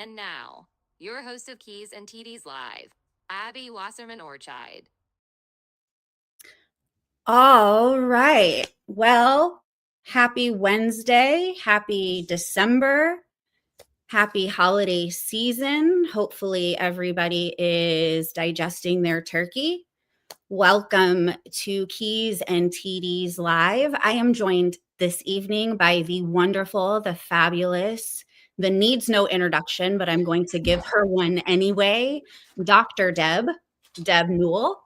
And now, your host of Keys and TDs Live, Abby Wasserman Orchide. All right. Well, happy Wednesday. Happy December. Happy holiday season. Hopefully, everybody is digesting their turkey. Welcome to Keys and TDs Live. I am joined this evening by the wonderful, the fabulous, the needs no introduction, but I'm going to give her one anyway, Dr. Deb Newell.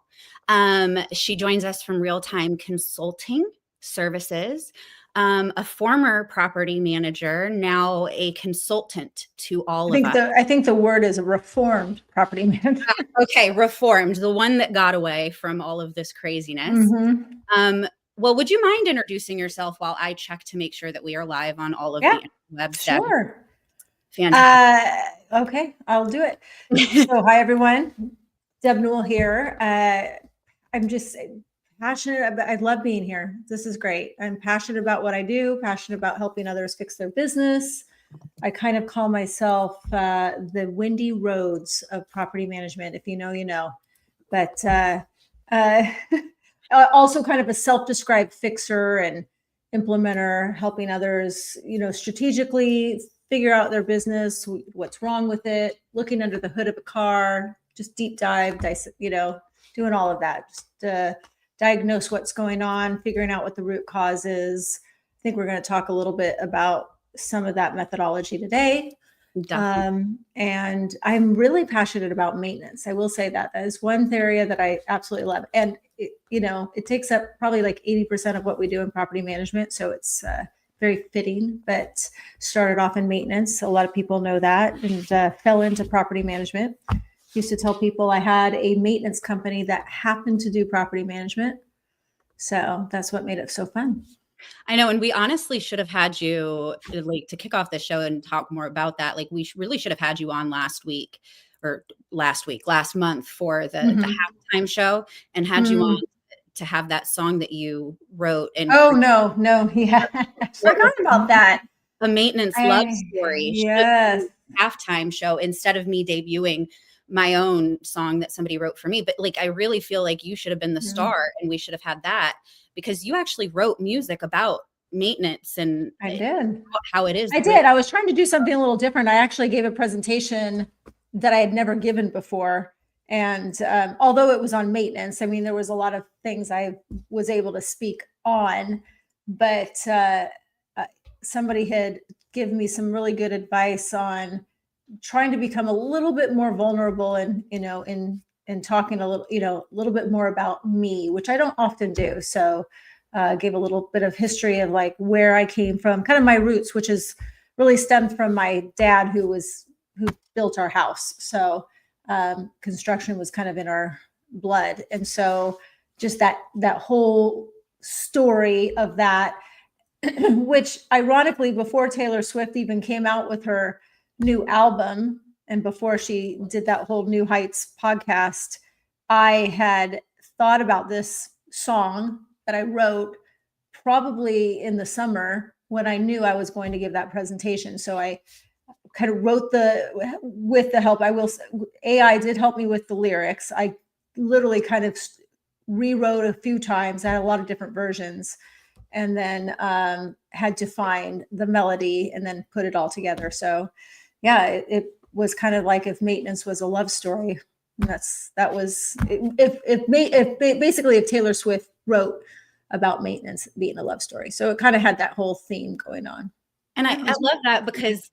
She joins us from Real Time Consulting Services, a former property manager, now a consultant to all of us. I think the word is a reformed property manager. Okay, reformed, the one that got away from all of this craziness. Mm-hmm. Well, would you mind introducing yourself while I check to make sure that we are live on all of the webs? Sure. Fantastic. Okay, I'll do it. So, hi everyone. Deb Newell here. I'm just passionate. I love being here. This is great. I'm passionate about what I do, passionate about helping others fix their business. I kind of call myself the windy roads of property management. If you know, you know. But also kind of a self-described fixer and implementer, helping others, strategically figure out their business, what's wrong with it, looking under the hood of a car, just deep dive, doing all of that, just diagnose what's going on, figuring out what the root cause is. I think we're going to talk a little bit about some of that methodology today. And I'm really passionate about maintenance. I will say that is one area that I absolutely love. And, it takes up probably like 80% of what we do in property management. So it's very fitting, but started off in maintenance. A lot of people know that, and fell into property management. Used to tell people I had a maintenance company that happened to do property management. So that's what made it so fun. I know. And we honestly should have had you to kick off the show and talk more about that. Like we really should have had you on last month for the halftime show and had you on to have that song that you wrote. And no. Yeah. I forgot about that. A maintenance love story. Yes. Halftime show instead of me debuting my own song that somebody wrote for me. But I really feel like you should have been the star and we should have had that because you actually wrote music about maintenance and I did how it is. I was trying to do something a little different. I actually gave a presentation that I had never given before. And although it was on maintenance, I mean, there was a lot of things I was able to speak on, but somebody had given me some really good advice on trying to become a little bit more vulnerable and, in talking a little bit more about me, which I don't often do. So gave a little bit of history of like where I came from, kind of my roots, which is really stemmed from my dad who built our house. So construction was kind of in our blood. And so just that whole story of that, which ironically, before Taylor Swift even came out with her new album and before she did that whole New Heights podcast, I had thought about this song that I wrote probably in the summer when I knew I was going to give that presentation. So I kind of wrote with the help, AI did help me with the lyrics. I literally kind of rewrote a few times. I had a lot of different versions and then had to find the melody and then put it all together. So yeah, it was kind of like if maintenance was a love story. If Taylor Swift wrote about maintenance being a love story. So it kind of had that whole theme going on. And I love that because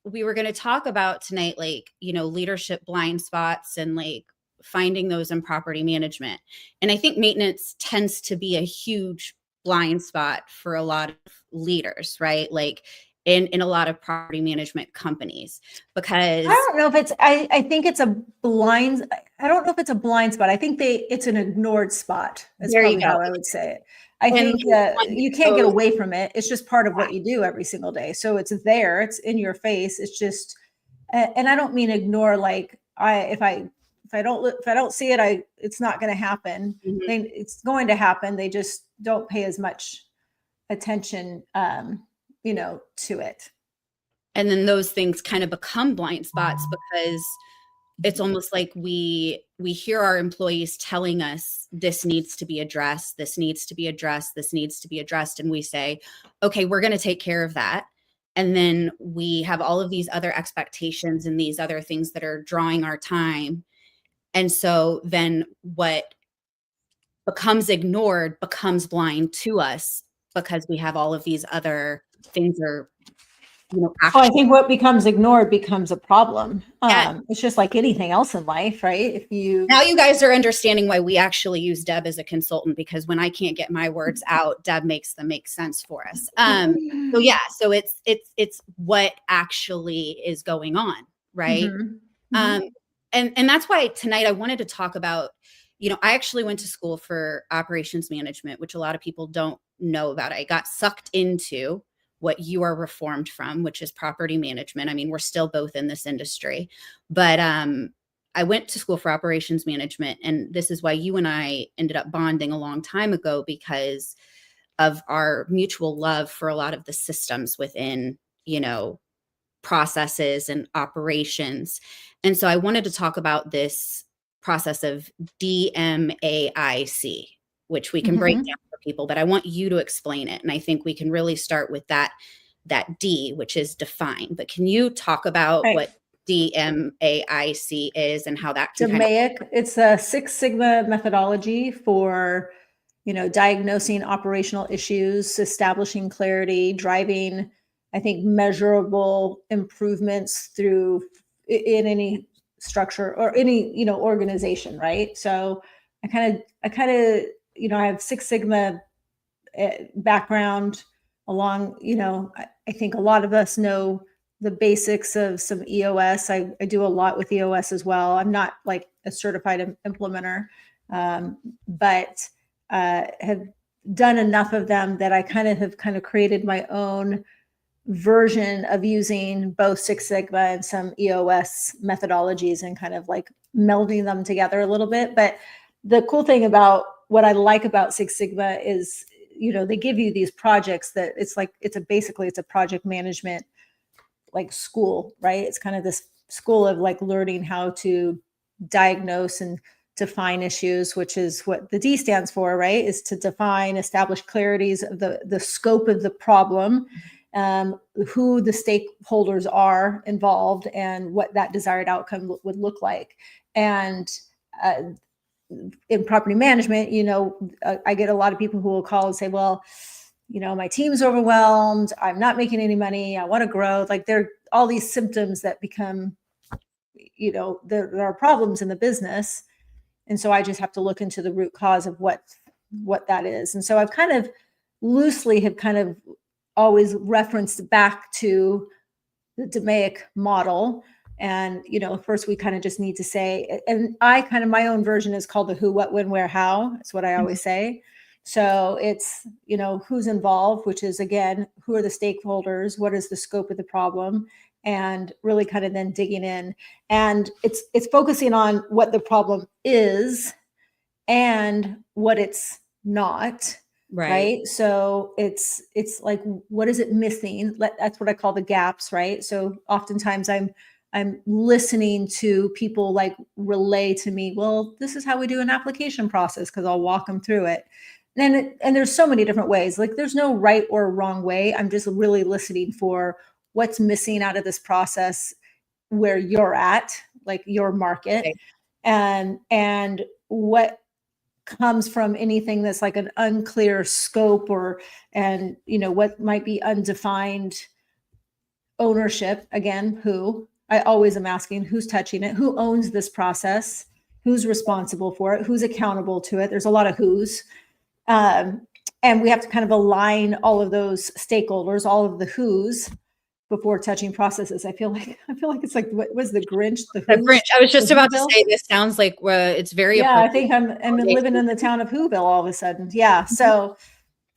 we were going to talk about tonight, leadership blind spots and finding those in property management. And I think maintenance tends to be a huge blind spot for a lot of leaders, right? In a lot of property management companies, because I don't know if it's, I think it's a blind, I don't know if it's a blind spot. I think it's an ignored spot. That's probably how I would say it. I think you can't get away from it. It's just part of what you do every single day. So it's there, it's in your face. It's just, and I don't mean ignore, if I don't see it, it's not going to happen. Mm-hmm. It's going to happen. They just don't pay as much attention, to it. And then those things kind of become blind spots because it's almost like we hear our employees telling us this needs to be addressed, this needs to be addressed, this needs to be addressed. And we say, okay, we're going to take care of that. And then we have all of these other expectations and these other things that are drawing our time. And so then what becomes ignored becomes blind to us because we have all of these other things are, Oh, I think what becomes ignored becomes a problem. Yeah. It's just like anything else in life, right? If you Now you guys are understanding why we actually use Deb as a consultant, because when I can't get my words out, Deb makes them make sense for us. So yeah, so it's what actually is going on, right? And that's why tonight I wanted to talk about, I actually went to school for operations management, which a lot of people don't know about. I got sucked into what you are reformed from, which is property management. I mean, we're still both in this industry, but I went to school for operations management, and this is why you and I ended up bonding a long time ago, because of our mutual love for a lot of the systems within, processes and operations. And so I wanted to talk about this process of DMAIC, which we can break down for people, but I want you to explain it. And I think we can really start with that D, which is define. But can you talk about what DMAIC is and how that can It's a Six Sigma methodology for, diagnosing operational issues, establishing clarity, driving, I think, measurable improvements through in any structure or any, organization, right? So I kind of, I have Six Sigma background along, I think a lot of us know the basics of some EOS. I do a lot with EOS as well. I'm not like a certified implementer, but have done enough of them that I have created my own version of using both Six Sigma and some EOS methodologies and kind of like melding them together a little bit. But the cool thing about what I like about Six Sigma is, they give you these projects that basically it's a project management like school, right? It's kind of this school of like learning how to diagnose and define issues, which is what the D stands for, right? Is to define, establish clarities of the scope of the problem, who the stakeholders are involved, and what that desired outcome would look like. And in property management, I get a lot of people who will call and say, well, my team's overwhelmed. I'm not making any money. I want to grow. Like there are all these symptoms that become, there are problems in the business. And so I just have to look into the root cause of what that is. And so I've kind of loosely have kind of always referenced back to the DMAIC model. And, first we kind of just need to say, and my own version is called the who, what, when, where, how. That's what I always say. So it's, who's involved, which is, again, who are the stakeholders? What is the scope of the problem? And really kind of then digging in. And it's focusing on what the problem is and what it's not. Right. So it's like, what is it missing? That's what I call the gaps. Right. So oftentimes I'm listening to people like relay to me, well, this is how we do an application process, because I'll walk them through it. And there's so many different ways. Like there's no right or wrong way. I'm just really listening for what's missing out of this process where you're at, like your market, and what comes from anything that's like an unclear scope and what might be undefined ownership. Again, who I always am asking, who's touching it, who owns this process, who's responsible for it, who's accountable to it. There's a lot of who's, and we have to kind of align all of those stakeholders, all of the who's, before touching processes. I feel like it's like, what was the Grinch? The Grinch. I was just about to say, this sounds like it's very. Yeah, I think I'm living in the town of Whoville all of a sudden. Yeah. So,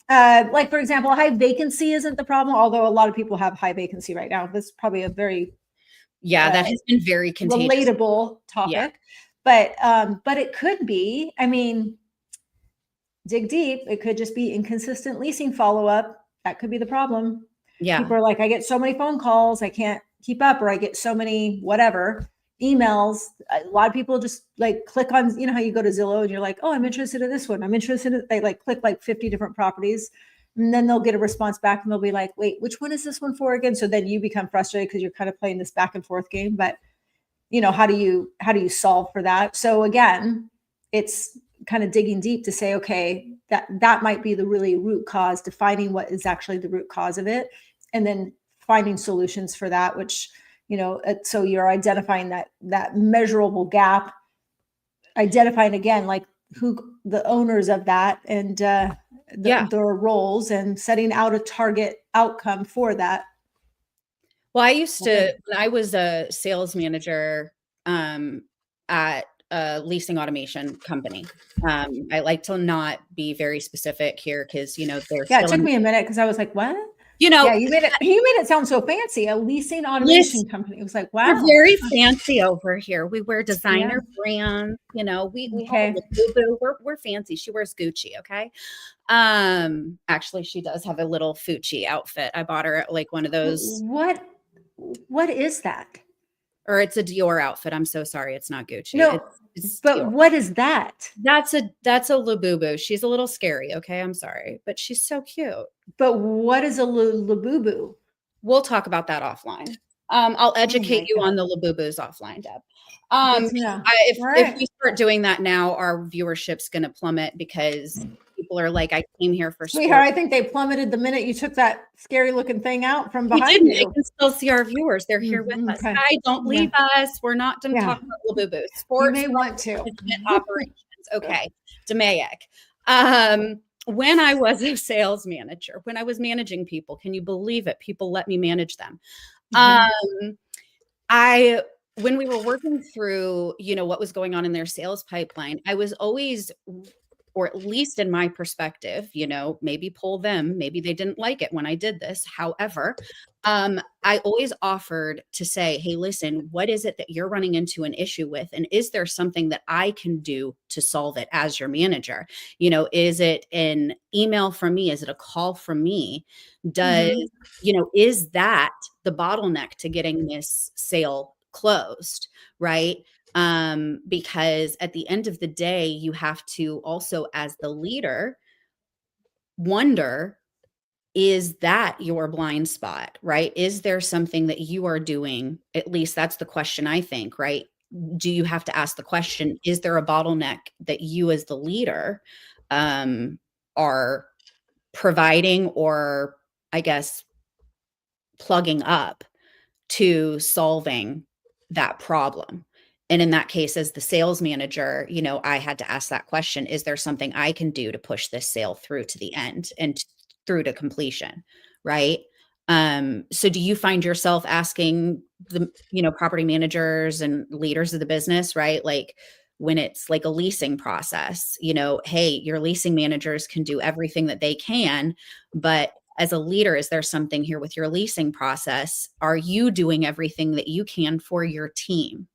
like for example, high vacancy isn't the problem, although a lot of people have high vacancy right now. This is probably a very that has been very contagious. Relatable topic, but it could be. I mean, dig deep. It could just be inconsistent leasing follow-up. That could be the problem. Yeah. People are like, I get so many phone calls, I can't keep up, or I get so many whatever emails. A lot of people just like click on, you know how you go to Zillow and you're like, oh, I'm interested in this one. I'm interested in, they like click like 50 different properties. And then they'll get a response back and they'll be like, wait, which one is this one for again? So then you become frustrated because you're kind of playing this back and forth game. But you know, how do you solve for that? So again, it's kind of digging deep to say, okay, that might be the really root cause, defining what is actually the root cause of it, and then finding solutions for that, which, you know, so you're identifying that measurable gap, identifying again, like who the owners of that, and their roles, and setting out a target outcome for that. Well, I used to, when I was a sales manager at a leasing automation company. I like to not be very specific here because, you know, there's it took me a minute because I was like, what? You know, yeah, you made it sound so fancy. A leasing automation company. It was like, wow, we're very fancy over here. We wear designer brands. You know, we have a boo-boo. We're fancy. She wears Gucci. Okay. Actually, she does have a little Fucci outfit. I bought her at like one of those. What is that? Or it's a Dior outfit. I'm so sorry. It's not Gucci. No, it's but Dior. What is that? That's a Labubu. She's a little scary. Okay. I'm sorry, but she's so cute. But what is a Labubu? We'll talk about that offline. I'll educate you on the Labubus offline, Deb. If we start doing that now, our viewership's going to plummet because people are like, I came here for sport. Sweetheart, I think they plummeted the minute you took that scary looking thing out from behind you. I can still see our viewers. They're here with us. Guys, don't leave us. We're not done talking about Labubus. Sports, you may want to. Operations. Okay. DeMayak. When I was a sales manager, when I was managing people, can you believe it? People let me manage them. When we were working through, you know, what was going on in their sales pipeline, I was always, or at least in my perspective, you know, maybe pull them, maybe they didn't like it when I did this. However, I always offered to say, hey, listen, what is it that you're running into an issue with? And is there something that I can do to solve it as your manager? You know, is it an email from me? Is it a call from me? You know, is that the bottleneck to getting this sale closed? Right. Because at the end of the day, you have to also, as the leader, wonder, is that your blind spot, right? Is there something that you are doing? At least that's the question, I think, right? Do you have to ask the question, is there a bottleneck that you as the leader are providing, or I guess plugging up to solving that problem? And in that case, as the sales manager, you know, I had to ask that question, is there something I can do to push this sale through to the end and through to completion? Right. So do you find yourself asking the, you know, property managers and leaders of the business, right? Like when it's like a leasing process, you know, hey, your leasing managers can do everything that they can, but as a leader, is there something here with your leasing process? Are you doing everything that you can for your team?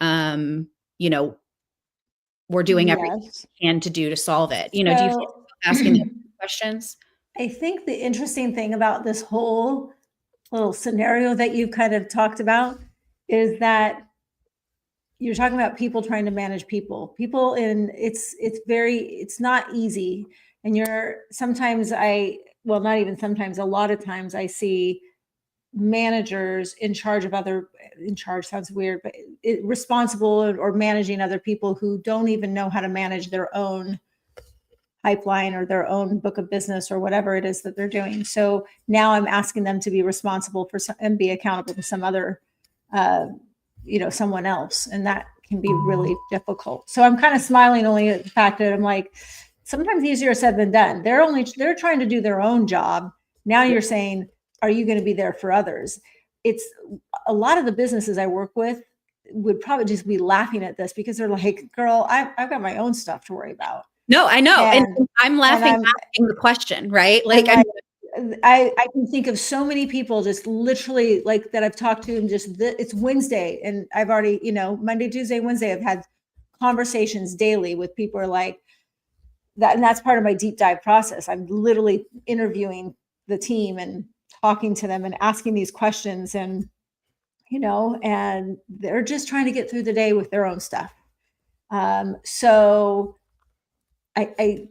You know, we're doing everything we can to do to solve it. You know, do you feel asking questions? I think the interesting thing about this whole little scenario that you kind of talked about is that you're talking about people trying to manage people, and it's not easy. And not even sometimes, a lot of times I see managers in charge sounds weird, but responsible or managing other people who don't even know how to manage their own pipeline or their own book of business or whatever it is that they're doing. So now I'm asking them to be responsible for and be accountable to some other, someone else. And that can be really difficult. So I'm kind of smiling only at the fact that I'm like, sometimes easier said than done. They're trying to do their own job. Now you're saying, are you going to be there for others? It's a lot of the businesses I work with would probably just be laughing at this because they're like, girl, I've got my own stuff to worry about. No, I know. And I'm laughing, asking the question, right? Like, I can think of so many people just literally like that I've talked to, and it's Wednesday and I've already, Monday, Tuesday, Wednesday, I've had conversations daily with people are like that. And that's part of my deep dive process. I'm literally interviewing the team and talking to them and asking these questions, and, and they're just trying to get through the day with their own stuff. So I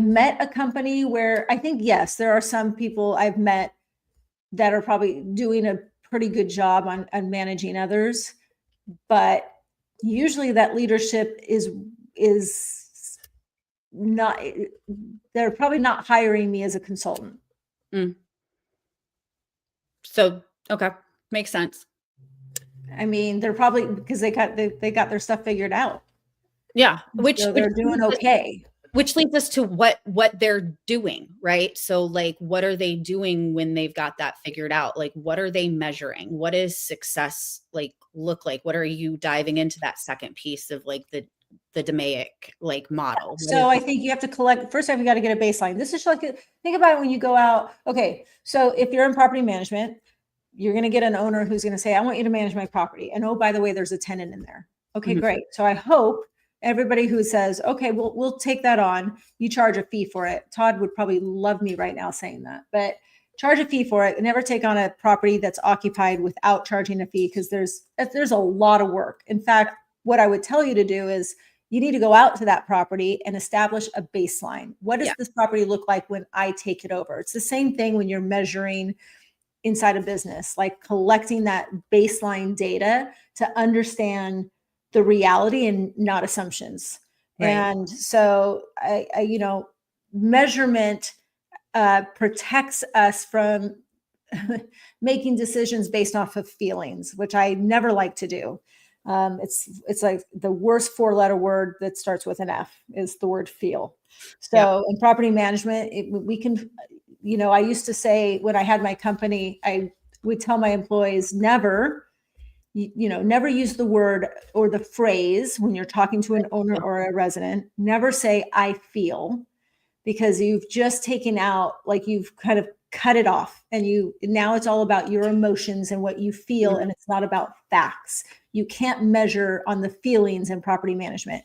met a company where I think, yes, there are some people I've met that are probably doing a pretty good job on managing others, but usually that leadership is not, they're probably not hiring me as a consultant. So, okay. Makes sense. I mean, they're probably, because they got their stuff figured out. Yeah. So they're doing okay. Which leads us to what they're doing, right? So like, what are they doing when they've got that figured out? Like, what are they measuring? What is success like look like? What are you diving into that second piece of like the DMAIC like model? So I think you have to collect, first off, you got to get a baseline. This is like, think about it when you go out. Okay. So if you're in property management, you're going to get an owner who's going to say, I want you to manage my property. And oh, by the way, there's a tenant in there. Okay, great. So I hope everybody who says, okay, we'll take that on, you charge a fee for it. Todd would probably love me right now saying that, but charge a fee for it. Never take on a property that's occupied without charging a fee, because there's a lot of work. In fact, what I would tell you to do is you need to go out to that property and establish a baseline. What does this property look like when I take it over? It's the same thing when you're measuring inside a business, like collecting that baseline data to understand the reality and not assumptions. Right. And so I measurement protects us from making decisions based off of feelings, which I never like to do. It's like the worst 4-letter word that starts with an F is the word feel. So in property management, we can, I used to say when I had my company, I would tell my employees never use the word or the phrase when you're talking to an owner or a resident. Never say I feel, because you've just taken out, like you've kind of cut it off, and now it's all about your emotions and what you feel, and it's not about facts. You can't measure on the feelings in property management.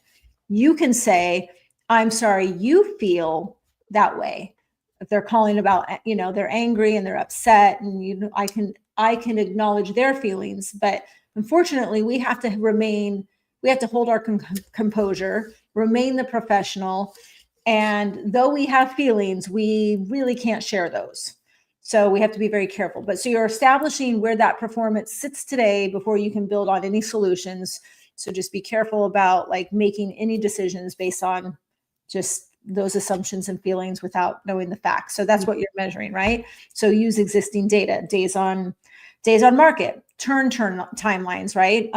You can say, I'm sorry you feel that way. If they're calling about, they're angry and they're upset, and I can acknowledge their feelings, but unfortunately we have to hold our composure, remain the professional. And though we have feelings, we really can't share those. So we have to be very careful. But so you're establishing where that performance sits today before you can build on any solutions. So just be careful about like making any decisions based on just those assumptions and feelings without knowing the facts. So that's what you're measuring, right? So use existing data, days on market, turn timelines, right?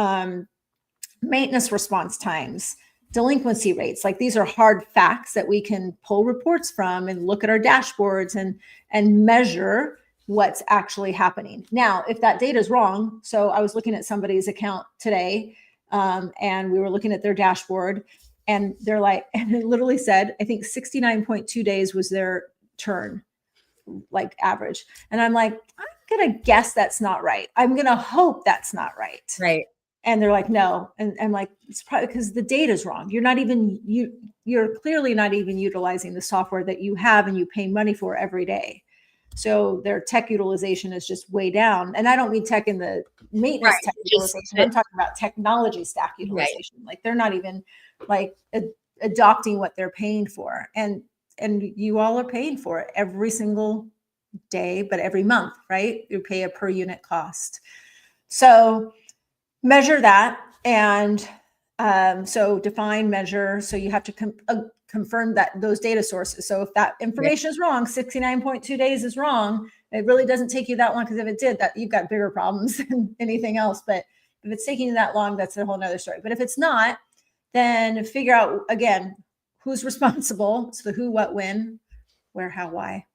Maintenance response times, delinquency rates. Like these are hard facts that we can pull reports from and look at our dashboards and measure what's actually happening. Now, if that data is wrong, so I was looking at somebody's account today, and we were looking at their dashboard, and they're like, and it literally said, I think 69.2 days was their turn, like average. And I'm like, I'm going to guess that's not right. I'm going to hope that's not right. Right. And they're like, no. And I'm like, it's probably because the data is wrong. You're clearly not even utilizing the software that you have and you pay money for every day. So their tech utilization is just way down. And I don't mean tech in the maintenance tech utilization. I'm talking about technology stack utilization. Right. Like they're not even like adopting what they're paying for. And you all are paying for it every single day, but every month, right? You pay a per unit cost. So measure that. And so define, measure. So you have to confirm that those data sources. So if that information is wrong, 69.2 days is wrong, it really doesn't take you that long, because if it did, that you've got bigger problems than anything else. But if it's taking you that long, that's a whole nother story. But if it's not, then figure out, again, who's responsible. So the who, what, when, where, how, why.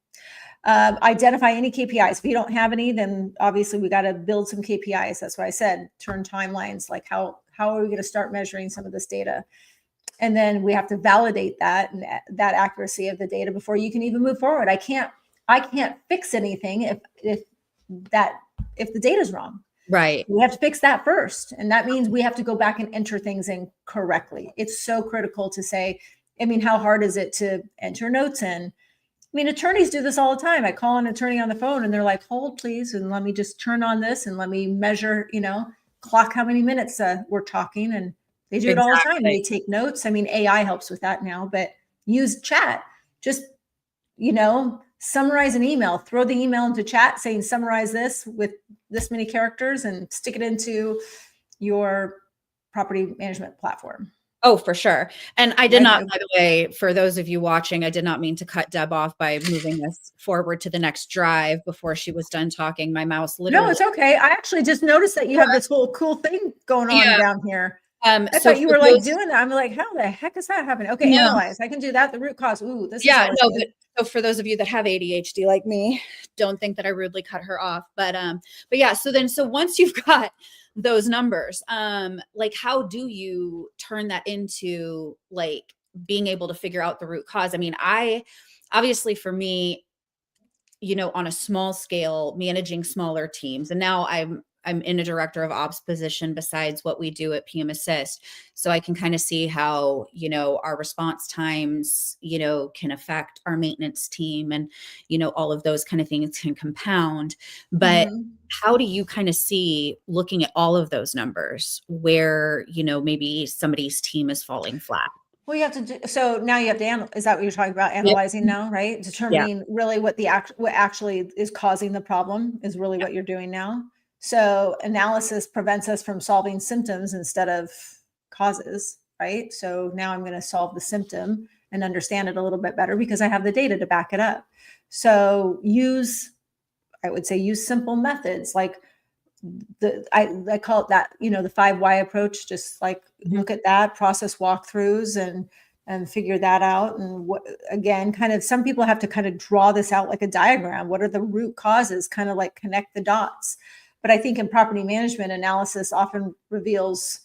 Identify any KPIs. If you don't have any, then obviously we got to build some KPIs. That's why I said turn timelines, like how are we going to start measuring some of this data? And then we have to validate that and that accuracy of the data before you can even move forward. I can't fix anything if the data is wrong. Right. We have to fix that first. And that means we have to go back and enter things in correctly. It's so critical to say, I mean, how hard is it to enter notes in? mean, attorneys do this all the time. I call an attorney on the phone and they're like, hold please, and let me just turn on this and let me measure, clock how many minutes we're talking. And they do it all the time. Exactly. They take notes. I mean, AI helps with that now, but use chat. Just, summarize an email, throw the email into chat saying, summarize this with this many characters and stick it into your property management platform. Oh, for sure. And I did not, by the way, for those of you watching, I did not mean to cut Deb off by moving this forward to the next drive before she was done talking. My mouse literally. No, it's okay. I actually just noticed that you have this whole cool thing going on down here. I thought you were like doing that. I'm like, how the heck is that happening? Okay, analyze. I can do that. The root cause. Ooh, this is no, but so for those of you that have ADHD like me, don't think that I rudely cut her off. But yeah, so once you've got those numbers, like how do you turn that into like being able to figure out the root cause? I mean, obviously for me, on a small scale, managing smaller teams, and now I'm in a director of ops position besides what we do at PM Assist. So I can kind of see how, our response times, can affect our maintenance team and, all of those kind of things can compound. But how do you kind of see, looking at all of those numbers, where, maybe somebody's team is falling flat? Well, you have to do, so now you have to is that what you're talking about? Analyzing now, right? Determining really what what actually is causing the problem is really what you're doing now. So analysis prevents us from solving symptoms instead of causes, right? So now I'm going to solve the symptom and understand it a little bit better because I have the data to back it up. So I would say use simple methods like I call it that, the 5 why approach, just like look at that, process walkthroughs and figure that out. And again, kind of some people have to kind of draw this out like a diagram. What are the root causes? Kind of like connect the dots. But I think in property management, analysis often reveals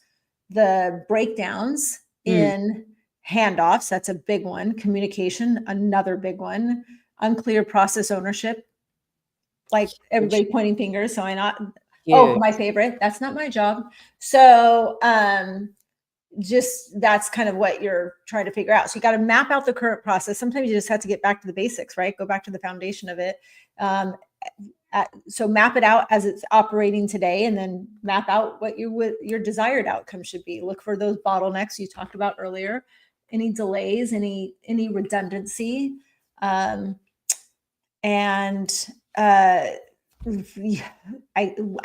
the breakdowns in handoffs. That's a big one. Communication, another big one. Unclear process ownership. Like everybody pointing fingers. So my favorite. That's not my job. So just that's kind of what you're trying to figure out. So you got to map out the current process. Sometimes you just have to get back to the basics, right? Go back to the foundation of it. So map it out as it's operating today, and then map out what your desired outcome should be. Look for those bottlenecks you talked about earlier, any delays, any redundancy, and I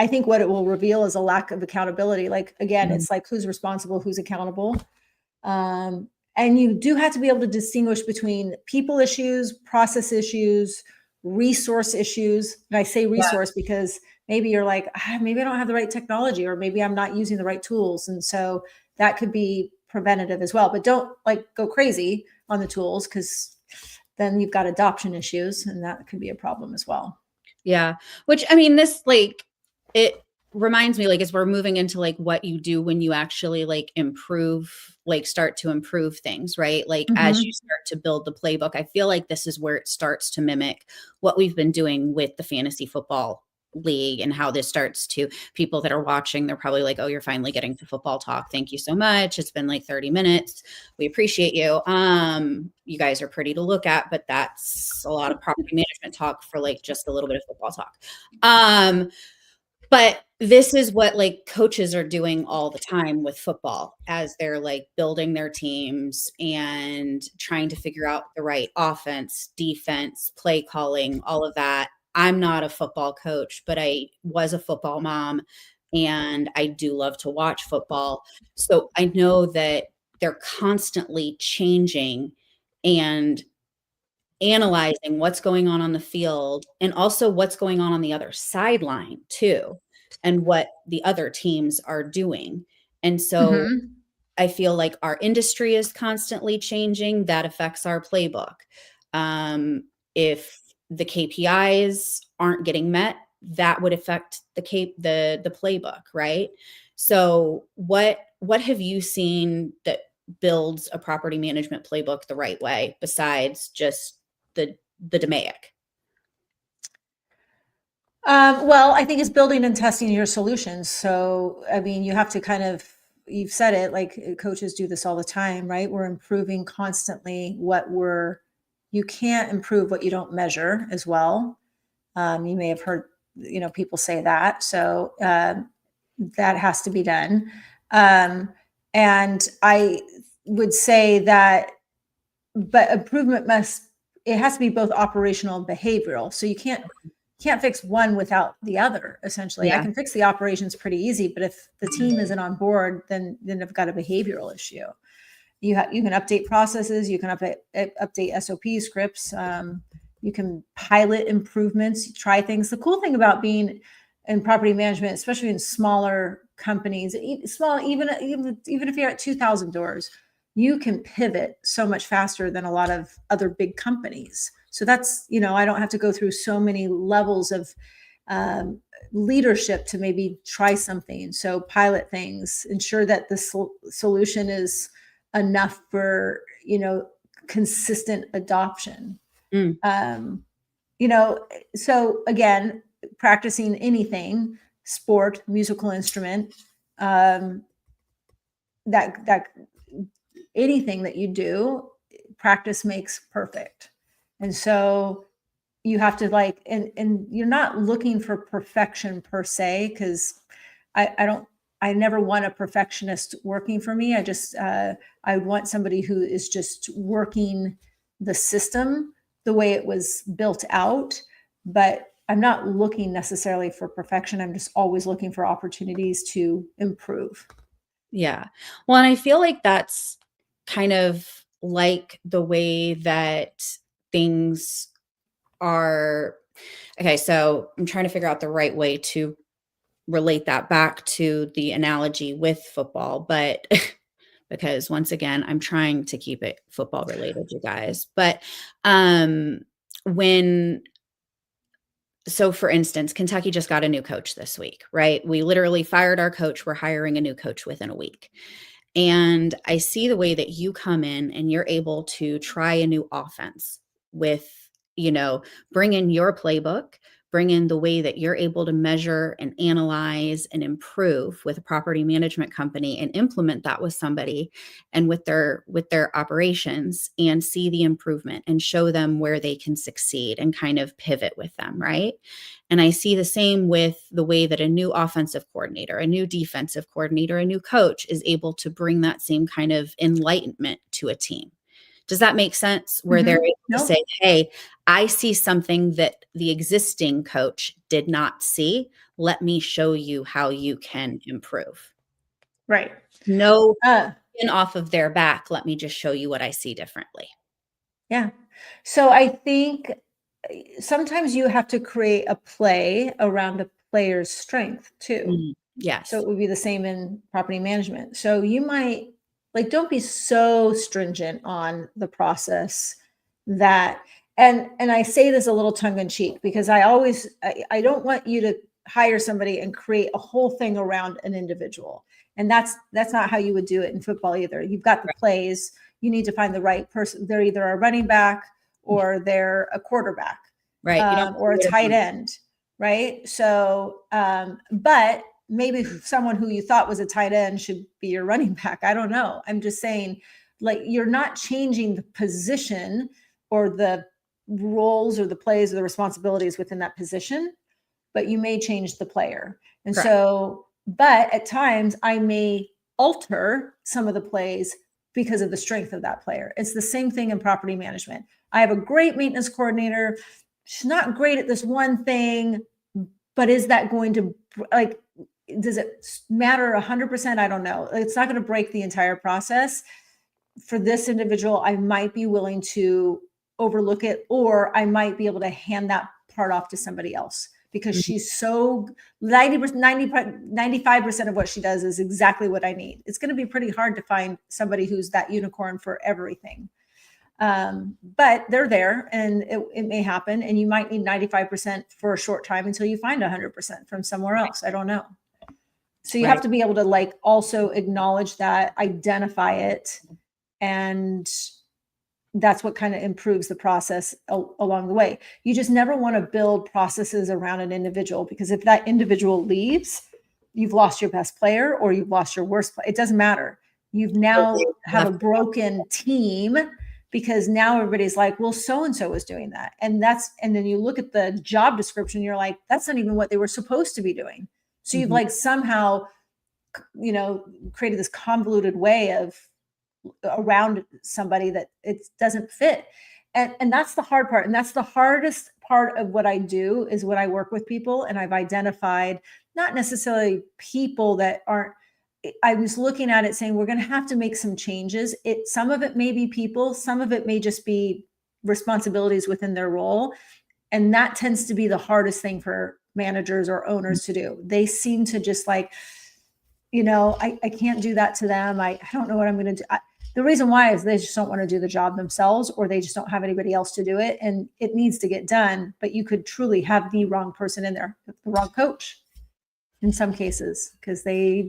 think what it will reveal is a lack of accountability. Like, again, it's like who's responsible, who's accountable. And you do have to be able to distinguish between people issues, process issues, resource issues. And I say resource because maybe you're like, maybe I don't have the right technology, or maybe I'm not using the right tools. And so that could be preventative as well. But don't go crazy on the tools, because then you've got adoption issues, and that could be a problem as well. Yeah. Which, I mean, this, it reminds me, as we're moving into what you do when you actually improve, start to improve things, right? As you start to build the playbook, I feel like this is where it starts to mimic what we've been doing with the fantasy football league, and how this starts to, people that are watching, they're probably like, oh, you're finally getting to football talk. Thank you so much. It's been 30 minutes. We appreciate you. You guys are pretty to look at, but that's a lot of property management talk for just a little bit of football talk. But this is what coaches are doing all the time with football, as they're building their teams and trying to figure out the right offense, defense, play calling, all of that. I'm not a football coach, but I was a football mom, and I do love to watch football. So I know that they're constantly changing and analyzing what's going on the field, and also what's going on the other sideline too, and what the other teams are doing. And so I feel like our industry is constantly changing. That affects our playbook. If the KPIs aren't getting met, that would affect the playbook, right? So what have you seen that builds a property management playbook the right way, besides just the DMAIC? Well, I think it's building and testing your solutions. So, I mean, you have to you've said it, coaches do this all the time, right? We're improving constantly what we're you can't improve what you don't measure as well. You may have heard, people say that. So that has to be done. And I would say that, but improvement it has to be both operational and behavioral. So you can't fix one without the other. Essentially, Yeah. I can fix the operations pretty easy, but if the team isn't on board, then I've got a behavioral issue. You can update processes, you can update SOP scripts, you can pilot improvements, try things. The cool thing about being in property management, especially in smaller companies, even if you're at 2,000 doors, you can pivot so much faster than a lot of other big companies. So that's, I don't have to go through so many levels of leadership to maybe try something. So pilot things, ensure that the solution is enough for, consistent adoption. So again, practicing anything, sport, musical instrument, that anything that you do, practice makes perfect. And so you have to and you're not looking for perfection per se, because I never want a perfectionist working for me. I want somebody who is just working the system the way it was built out, but I'm not looking necessarily for perfection. I'm just always looking for opportunities to improve. Yeah. Well, and I feel like that's kind of like the way that things are. Okay, so I'm trying to figure out the right way to relate that back to the analogy with football, but because once again, I'm trying to keep it football related, you guys. But so for instance, Kentucky just got a new coach this week, right? We literally fired our coach. We're hiring a new coach within a week. And I see the way that you come in and you're able to try a new offense with, bring in your playbook, bring in the way that you're able to measure and analyze and improve with a property management company and implement that with somebody and with their operations, and see the improvement and show them where they can succeed and kind of pivot with them, right? And I see the same with the way that a new offensive coordinator, a new defensive coordinator, a new coach is able to bring that same kind of enlightenment to a team. Does that make sense? Where they're able to say, hey, I see something that the existing coach did not see. Let me show you how you can improve. Right. No, off of their back. Let me just show you what I see differently. Yeah. So I think sometimes you have to create a play around a player's strength too. Yes. So it would be the same in property management. So you might don't be so stringent on the process that, and I say this a little tongue in cheek, because I don't want you to hire somebody and create a whole thing around an individual. And that's not how you would do it in football either. You've got the plays, you need to find the right person. They're either a running back or they're a quarterback, right? Or a tight end, right? So, but maybe someone who you thought was a tight end should be your running back. I don't know. I'm just saying, you're not changing the position or the roles or the plays or the responsibilities within that position, but you may change the player. And so, but at times I may alter some of the plays because of the strength of that player. It's the same thing in property management. I have a great maintenance coordinator. She's not great at this one thing, but is that going to does it matter 100%? I don't know. It's not going to break the entire process. For this individual, I might be willing to overlook it, or I might be able to hand that part off to somebody else, because she's so 95% of what she does is exactly what I need. It's going to be pretty hard to find somebody who's that unicorn for everything. But they're there, and it may happen, and you might need 95% for a short time until you find 100% from somewhere else. I don't know. So you have to be able to also acknowledge that, identify it, and that's what kind of improves the process along the way. You just never want to build processes around an individual, because if that individual leaves, you've lost your best player or you've lost your worst player. It doesn't matter. You've now have a broken team because now everybody's like, well, so-and-so is doing that. And then you look at the job description, you're like, that's not even what they were supposed to be doing. So you've like somehow, created this convoluted way of around somebody that it doesn't fit. And that's the hard part. And that's the hardest part of what I do, is when I work with people and I've identified not necessarily people that aren't, I was looking at it saying, we're going to have to make some changes. Some of it may be people, some of it may just be responsibilities within their role. And that tends to be the hardest thing for managers or owners to do. They seem to just like, I can't do that to them. I don't know what I'm going to do. The reason why is they just don't want to do the job themselves, or they just don't have anybody else to do it. And it needs to get done, but you could truly have the wrong person in there, the wrong coach in some cases, because they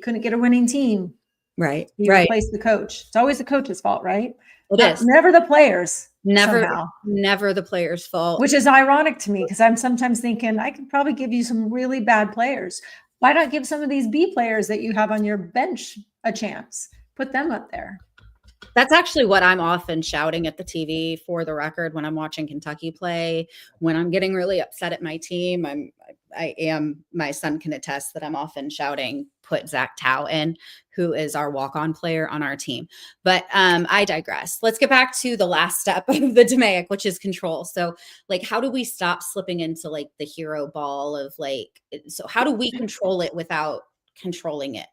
couldn't get a winning team. Right. You replace the coach. It's always the coach's fault, right? It is. Never the players. Never the players' fault. Which is ironic to me, because I'm sometimes thinking I could probably give you some really bad players. Why not give some of these B players that you have on your bench a chance? Put them up there. That's actually what I'm often shouting at the TV, for the record, when I'm watching Kentucky play. When I'm getting really upset at my team, my son can attest that I'm often shouting, put Zach Tao in, who is our walk-on player on our team. But I digress. Let's get back to the last step of the DMAIC, which is control. So like, how do we stop slipping into like the hero ball of like, so how do we control it without controlling it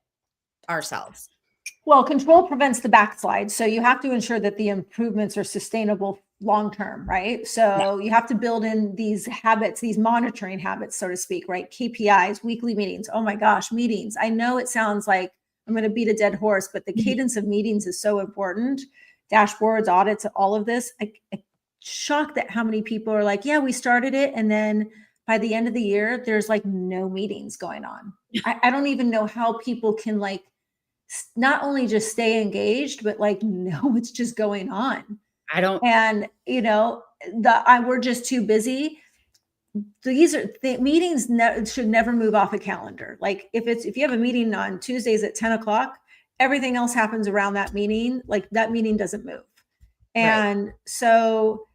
ourselves? Well, control prevents the backslide. So you have to ensure that the improvements are sustainable long-term, right? So you have to build in these habits, these monitoring habits, so to speak, right? KPIs, weekly meetings. Oh my gosh, meetings. I know it sounds like I'm going to beat a dead horse, but the cadence of meetings is so important. Dashboards, audits, all of this. I'm shocked at how many people are like, yeah, we started it. And then by the end of the year, there's like no meetings going on. I don't even know how people can like, not only just stay engaged, but like, no, it's just going on. And we're just too busy. These are the meetings should never move off a calendar. Like if you have a meeting on Tuesdays at 10 o'clock, everything else happens around that meeting. Like that meeting doesn't move. And so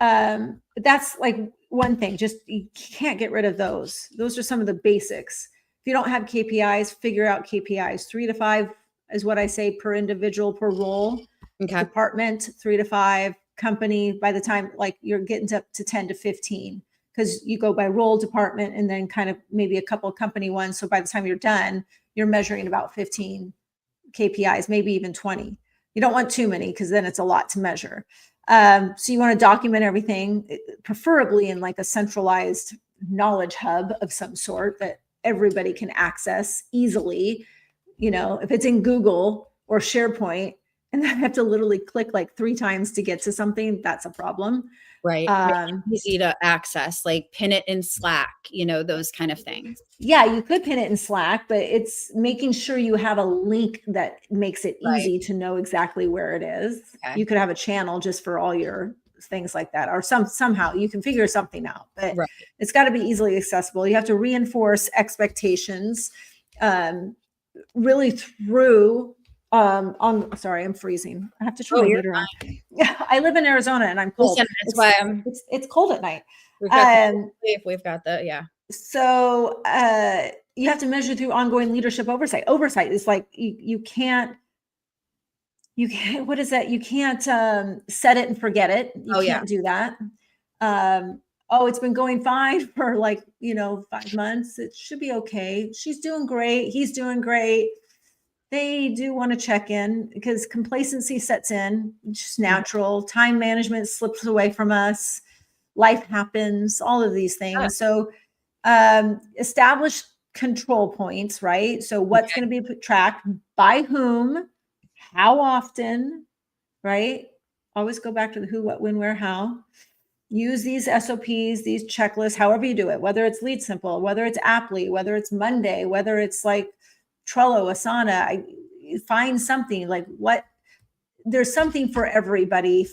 that's like one thing, just you can't get rid of those. Those are some of the basics. If you don't have KPIs, figure out KPIs. 3 to 5 is what I say per individual, per role. Okay. Department, 3 to 5. Company, by the time like you're getting up to 10 to 15, because you go by role, department, and then kind of maybe a couple of company ones. So by the time you're done, you're measuring about 15 KPIs, maybe even 20. You don't want too many, because then it's a lot to measure. So you want to document everything, preferably in like a centralized knowledge hub of some sort that everybody can access easily. If it's in Google or SharePoint, and then I have to literally click like 3 times to get to something, that's a problem. Right. Easy to access, like pin it in Slack, those kind of things. Yeah, you could pin it in Slack, but it's making sure you have a link that makes it easy to know exactly where it is. Okay. You could have a channel just for all your things like that, or somehow you can figure something out, but it's got to be easily accessible. You have to reinforce expectations really through sorry, I'm freezing. I have to turn my heater on. Yeah, I live in Arizona and I'm cold. Listen, it's cold at night. We've got the So you have to measure through ongoing leadership oversight. Oversight is like you can't. What is that? You can't set it and forget it. You can't do that. It's been going fine for 5 months. It should be okay. She's doing great. He's doing great. They do want to check in, because complacency sets in, just natural. Time management slips away from us. Life happens, all of these things. So establish control points, right? So what's going to be tracked by whom, how often, right? Always go back to the who, what, when, where, how. Use these SOPs, these checklists, however you do it, whether it's Lead Simple, whether it's Apply, whether it's Monday, whether it's like Trello, Asana. Find something like there's something for everybody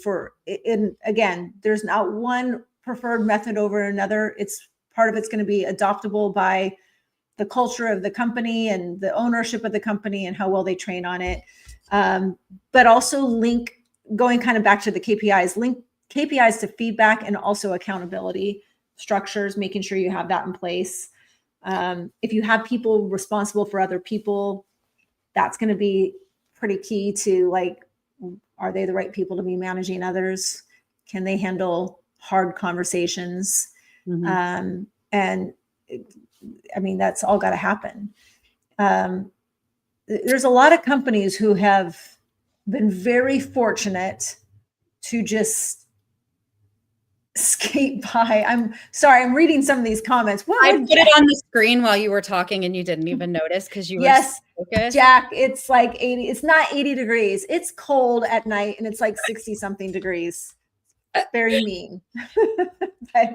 again, there's not one preferred method over another. Part of it's going to be adoptable by the culture of the company and the ownership of the company and how well they train on it. But also link going kind of back to the KPIs, link KPIs to feedback and also accountability structures, making sure you have that in place. If you have people responsible for other people, that's going to be pretty key to, like, are they the right people to be managing others? Can they handle hard conversations? Mhm. And I mean, that's all got to happen. There's a lot of companies who have been very fortunate to just skate by. I'm sorry, I'm reading some of these comments. I put it on the screen while you were talking and you didn't even notice because you were yes, so focused. Jack, it's like 80. It's not 80 degrees. It's cold at night and it's like 60 something degrees. Very mean.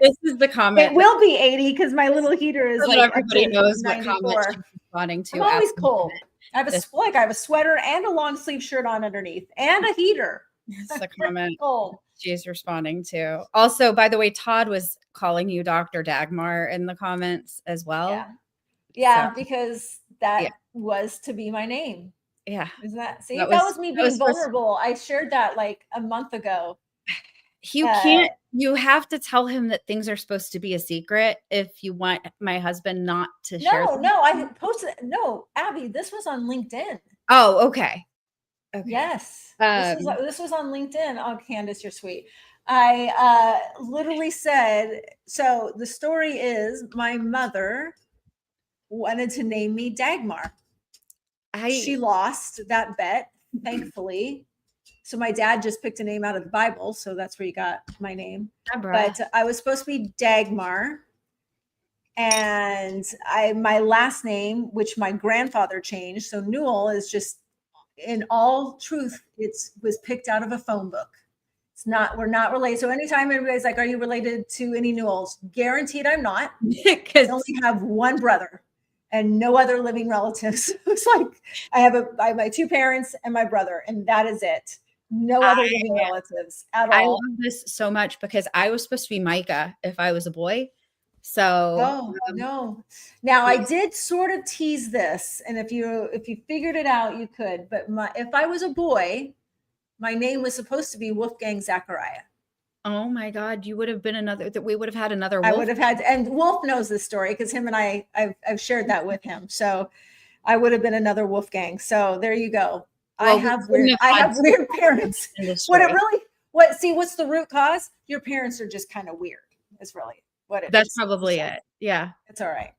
This is the comment. It will be 80 because my little heater is So like everybody knows 94. what comment she's responding to. I'm always cold. I have a sweater and a long sleeve shirt on underneath and a heater. That's the comment cold. She's responding to. Also, by the way, Todd was calling you Dr. Dagmar in the comments as well. Yeah, so, because that was to be my name. Yeah. Is that see? That was me being vulnerable. I shared that like a month ago. You can't, you have to tell him that things are supposed to be a secret if you want my husband not to share. No, I posted. No, Abby, this was on LinkedIn. Oh, okay. Yes. This was on LinkedIn. Oh, Candace, you're sweet. I literally said, so the story is my mother wanted to name me Dagmar. She lost that bet, thankfully. So my dad just picked a name out of the Bible. So that's where you got my name. But I was supposed to be Dagmar. And my last name, which my grandfather changed. So Newell is just, in all truth, was picked out of a phone book. It's not, we're not related. So anytime everybody's like, are you related to any Newells? Guaranteed I'm not. Because I only have one brother and no other living relatives. It's like I have my two parents and my brother, and that is it. No other living relatives at all. I love this so much because I was supposed to be Micah if I was a boy. So no. Now I did sort of tease this, and if you figured it out, you could. But if I was a boy, my name was supposed to be Wolfgang Zachariah. Oh my God, you would have been we would have had another Wolf. I would have had, and Wolf knows this story because him and I've shared that with him. So I would have been another Wolfgang. So there you go. Well, I have weird parents. What's the root cause? Your parents are just kind of weird. Is really what it is. That's probably it. Yeah. It's all right.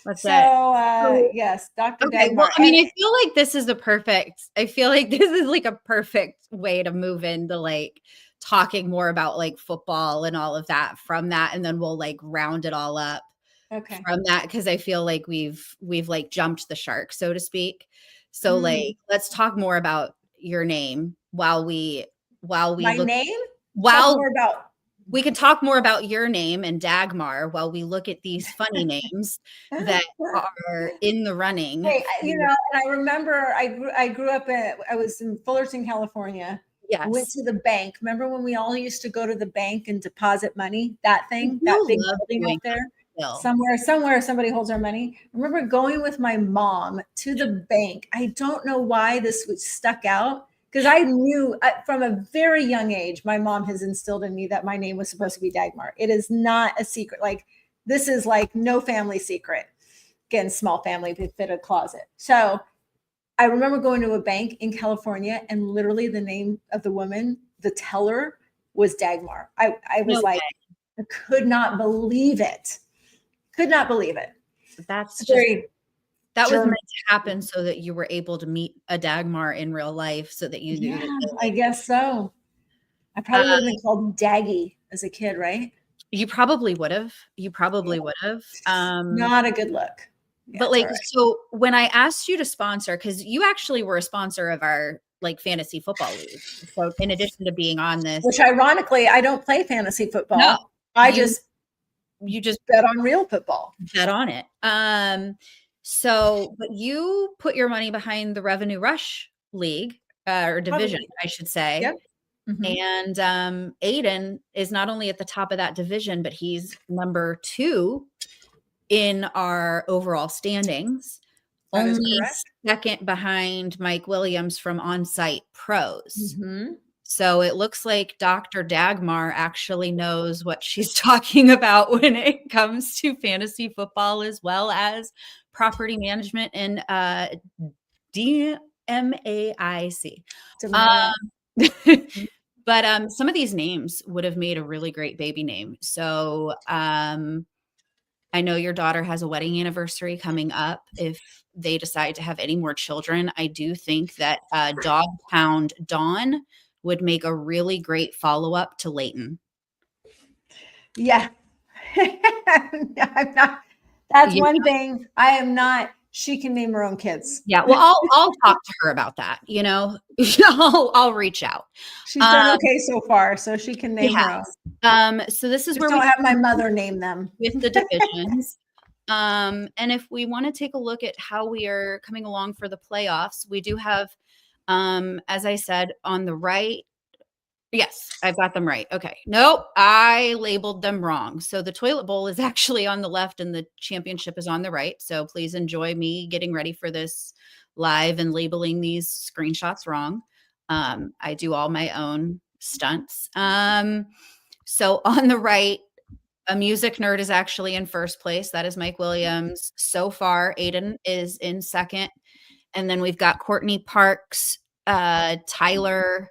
That's it. Yes, Dr. Okay. Dagmar. Well, I mean, I feel like this is like a perfect way to move into like talking more about like football and all of that from that. And then we'll like round it all up from that. Cause I feel like we've like jumped the shark, so to speak. So like, let's talk more about your name while we we can talk more about your name and Dagmar while we look at these funny names that are in the running. Hey, and I remember I grew up I was in Fullerton, California. Yes. I went to the bank. Remember when we all used to go to the bank and deposit money? That thing, that big building out there. Somewhere somebody holds our money. I remember going with my mom to the bank. I don't know why this was stuck out, because I knew from a very young age, my mom has instilled in me that my name was supposed to be Dagmar. It is not a secret. Like, this is like no family secret. Again, small family to fit a closet. So I remember going to a bank in California, and literally the name of the woman, the teller, was Dagmar. I was I could not believe it. Could not believe it. That's scary. That was meant to happen so that you were able to meet a Dagmar in real life, so that you knew. Yeah, I guess so. I probably would have been called Daggy as a kid, right? You probably would have. Not a good look. Yeah, but like, so when I asked you to sponsor, because you actually were a sponsor of our like fantasy football league. So in addition to being on this, which ironically, I don't play fantasy football. No, you just bet on real football. Bet on it. So, but you put your money behind the Revenue Rush League or division, I should say. Yep. Mm-hmm. And Aiden is not only at the top of that division, but he's number 2 in our overall standings. Only second behind Mike Williams from On-Site Pros. Mm-hmm. So it looks like Dr. Dagmar actually knows what she's talking about when it comes to fantasy football as well as property management and DMAIC. But some of these names would have made a really great baby name. So I know your daughter has a wedding anniversary coming up. If they decide to have any more children, I do think that Dog Pound Dawn would make a really great follow-up to Leighton. Yeah. I'm not. That's one thing. I am not. She can name her own kids. Yeah. Well, I'll talk to her about that. I'll reach out. She's done okay so far, so she can name her own. So this is Just where don't we have my mother name them with the divisions. And if we want to take a look at how we are coming along for the playoffs, we do have, as I said, on the right. Yes, I've got them right. Okay. Nope, I labeled them wrong. So the toilet bowl is actually on the left and the championship is on the right. So please enjoy me getting ready for this live and labeling these screenshots wrong. I do all my own stunts. So on the right, a music nerd is actually in first place. That is Mike Williams. So far, Aiden is in second. And then we've got Courtney Parks, Tyler,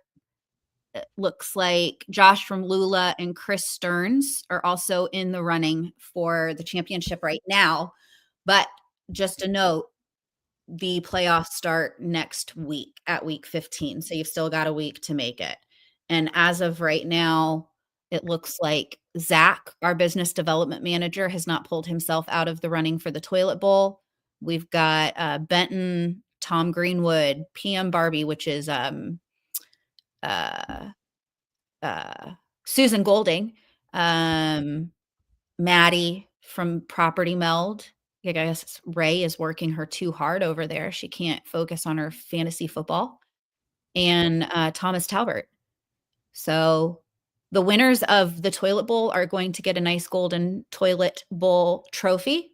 looks like Josh from Lula, and Chris Stearns are also in the running for the championship right now. But just a note, the playoffs start next week at week 15. So you've still got a week to make it. And as of right now, it looks like Zach, our business development manager, has not pulled himself out of the running for the toilet bowl. We've got Benton, Tom Greenwood, PM Barbie, which is Susan Golding, Maddie from Property Meld. I guess Ray is working her too hard over there. She can't focus on her fantasy football. And Thomas Talbert. So the winners of the toilet bowl are going to get a nice golden toilet bowl trophy.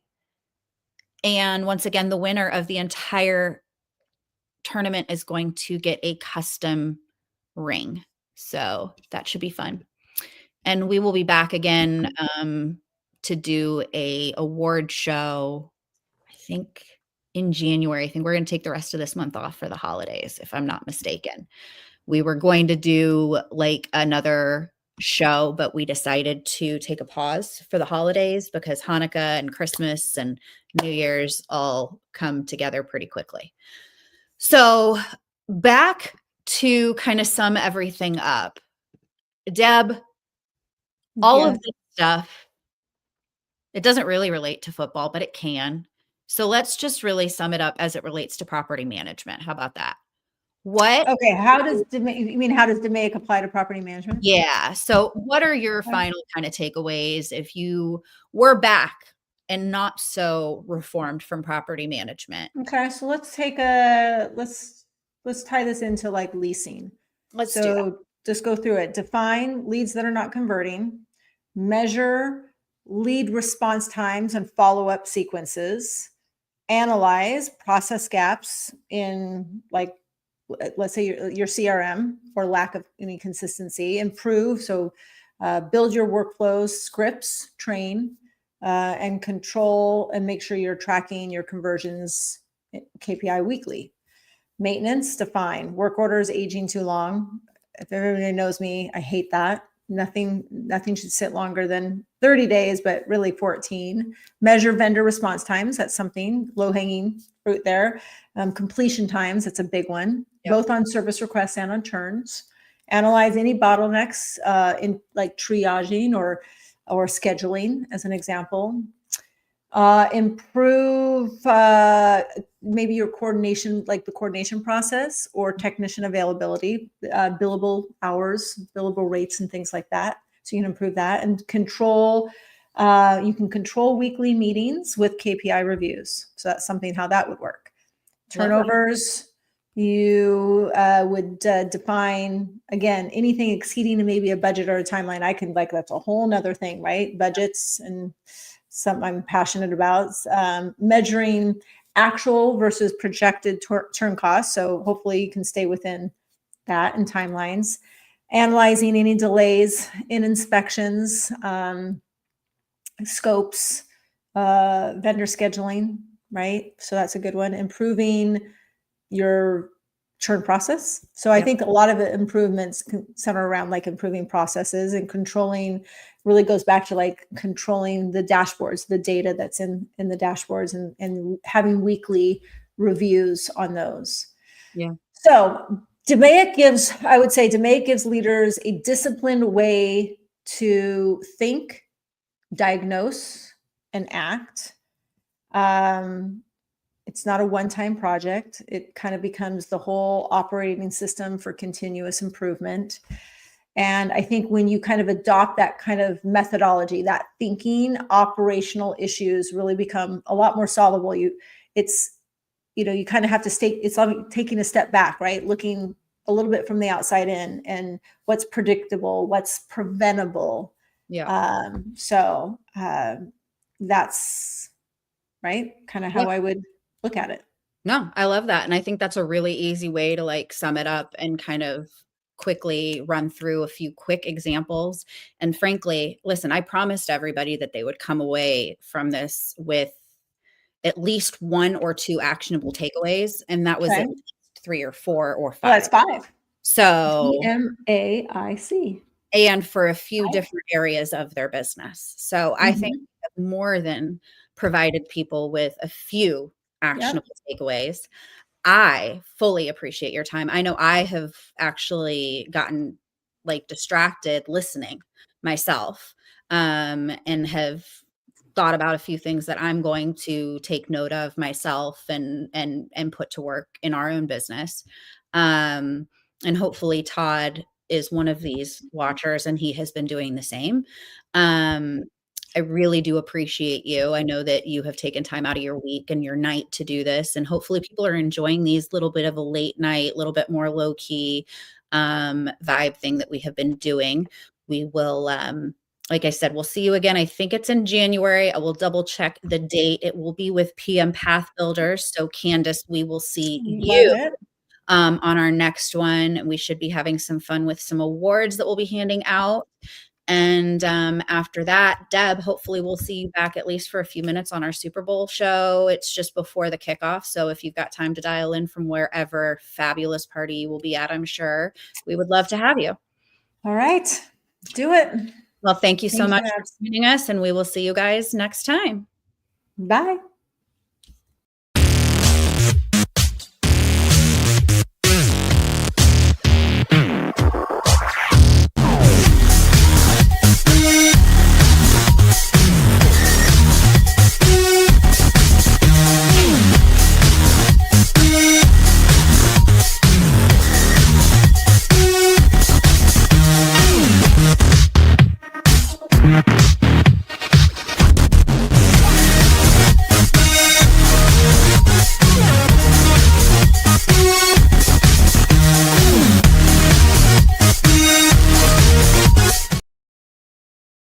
And once again, the winner of the entire tournament is going to get a custom ring. So that should be fun. And we will be back again to do a award show, I think in January. I think we're going to take the rest of this month off for the holidays, if I'm not mistaken. We were going to do like another show, but we decided to take a pause for the holidays because Hanukkah and Christmas and New Year's all come together pretty quickly. So back to kind of sum everything up. Deb, all of this stuff, it doesn't really relate to football, but it can. So let's just really sum it up as it relates to property management. How about that? Okay, how does DMAIC apply to property management? Yeah. So what are your final kind of takeaways if you were back and not so reformed from property management? Okay, so let's tie this into like leasing. Let's do that. Just go through it. Define leads that are not converting, measure lead response times and follow-up sequences, analyze process gaps in, like, let's say your CRM or lack of any consistency, improve. So build your workflows, scripts, train, and control, and make sure you're tracking your conversions KPI weekly. Maintenance, define work orders aging too long. If everybody knows me, I hate that. Nothing should sit longer than 30 days, but really 14. Measure vendor response times. That's something low-hanging fruit there. Completion times. That's a big one, both on service requests and on turns. Analyze any bottlenecks in like triaging or scheduling, as an example. Improve maybe your coordination, like the coordination process or technician availability, billable hours, billable rates, and things like that. So you can improve that and control. You can control weekly meetings with KPI reviews. So that's something how that would work. Turnovers. You would define, again, anything exceeding maybe a budget or a timeline. That's a whole nother thing, right? Budgets and something I'm passionate about. Measuring actual versus projected turn costs. So hopefully you can stay within that and timelines. analyzing any delays in inspections, scopes, vendor scheduling, right? So that's a good one. Improving your churn process. So I think a lot of the improvements center around like improving processes, and controlling really goes back to like controlling the dashboards, the data that's in the dashboards, and having weekly reviews on those. Yeah. So I would say DMAIC gives leaders a disciplined way to think, diagnose, and act. It's not a one-time project. It kind of becomes the whole operating system for continuous improvement. And I think when you kind of adopt that kind of methodology, that thinking, operational issues really become a lot more solvable. You kind of have to it's like taking a step back, right? Looking a little bit from the outside in, and what's predictable, what's preventable. Yeah. That's right, kind of how I would look at it. No, I love that. And I think that's a really easy way to like sum it up and kind of quickly run through a few quick examples. And frankly, listen, I promised everybody that they would come away from this with at least 1 or 2 actionable takeaways. And that was Okay. at least 3 or 4 or 5. Well, that's 5. So DMAIC. and for a few different areas of their business. So I think we have more than provided people with a few actionable takeaways. I fully appreciate your time. I know I have actually gotten like distracted listening myself, and have thought about a few things that I'm going to take note of myself and put to work in our own business. And hopefully Todd is one of these watchers, and he has been doing the same. I really do appreciate you. I know that you have taken time out of your week and your night to do this, and hopefully people are enjoying these little bit of a late night, little bit more low key vibe thing that we have been doing. We will, like I said, we'll see you again. I think it's in January. I will double check the date. It will be with PM Path Builders. So Candace, we will see you on our next one. We should be having some fun with some awards that we'll be handing out. And after that, Deb, hopefully we'll see you back at least for a few minutes on our Super Bowl show. It's just before the kickoff. So if you've got time to dial in from wherever fabulous party you will be at, I'm sure we would love to have you. All right. Do it. Well, thank you so much for joining us, and we will see you guys next time. Bye.